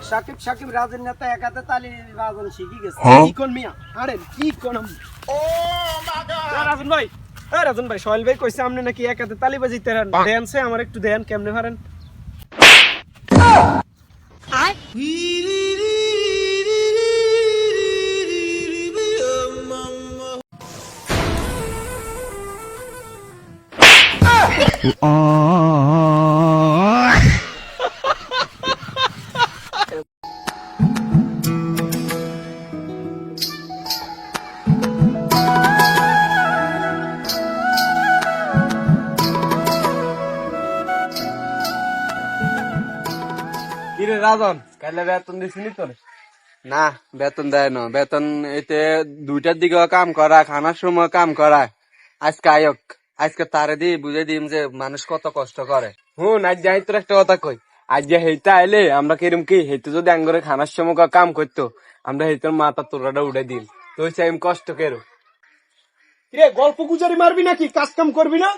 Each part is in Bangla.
সাকিব সাকিব রাজের নেতা একাতে তালি রাজন শিখি গেছে কি কোন মিয়া আরে কি কোন রাজন ভাই রাজন ভাই সোহেল ভাই কইছে আপনি নাকি একাতে তালি বাজিতে দেন সে আমার একটু দেন কেমনে পারেন কিরে রাজন কাইলে বেতন দিছিনি তোর না বেতন দেয় না বেতন এতে 2টার দিকে কাম করা খানার সময় কাম করা আজকে আয়ক আজকে তারে দি বুঝে দিম যে মানুষ কত কষ্ট করে হুন আজ যাই তোর একটা কথা কই আজ যে হেইতে আইলে আমরা কিরম কি হেইতে যদি আঙ্গরে খানার সময় কাম করতো আমরা হেইতের মাথা তোরাটা উড়ে দিম তো চাই কষ্ট কেরো কিরে গল্প গুজারি মারবি নাকি কাজ কাম করবি না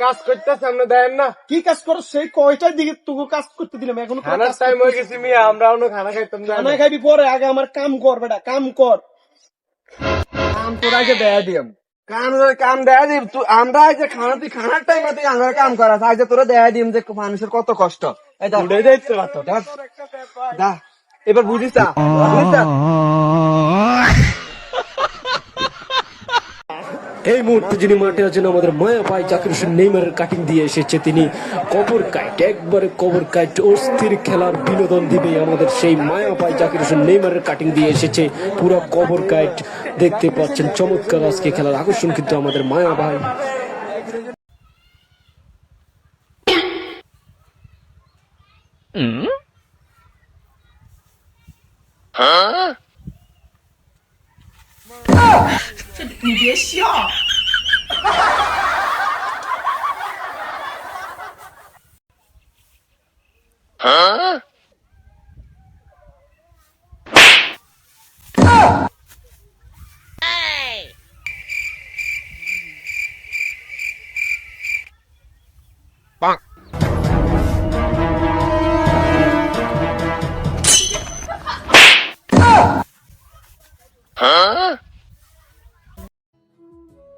কাজ করতেছে আমরা দেন না কি কাজ করছ সেই কয়টার দিকে তোকে কাজ করতে দিলাম এখন খানার টাইম হয়ে গেছি মিয়া আমরা অন্য খানা খাইতাম না খানা খাইবি পরে আগে আমার কাম কর বেটা কাম কর কাম তোর আগে দেয়া দিম কাম দেয়া দিম তুই আমরা যে খানা তুই খানার টাইম তুই আমরা কাম করা আজ তোরা দেয়া দিম যে মানুষের কত কষ্ট এই দা উড়ে যাইতে পারতো দা এবার বুঝিস এই মুহূর্তে যিনি মাঠে আছেন আমাদের মায়া ভাই জাকির হোসেন নেইমারের কাটিং দিয়ে এসেছে তিনি কবর কাইট একবারে কবর কাইট অস্থির খেলার বিনোদন দিবে আমাদের সেই মায়া ভাই জাকির হোসেন নেইমারের কাটিং দিয়ে এসেছে পুরো কবর কাইট দেখতে পাচ্ছেন চমৎকার আজকে খেলার আকর্ষণ কিন্তু আমাদের মায়া ভাই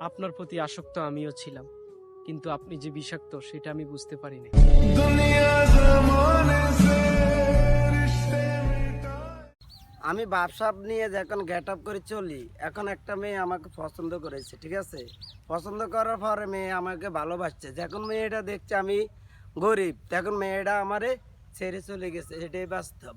আপনার প্রতি আসক্ত আমিও ছিলাম কিন্তু আপনি যে বিষাক্ত সেটা আমি বুঝতে পারিনি আমি বাপসাপ নিয়ে যখন গেট আপ করে চলি এখন একটা মেয়ে আমাকে পছন্দ করেছে ঠিক আছে পছন্দ করার পরে মেয়ে আমাকে ভালোবাসছে যখন মেয়েটা দেখছে আমি গরিব তখন মেয়েটা আমারে ছেড়ে চলে গেছে এটাই বাস্তব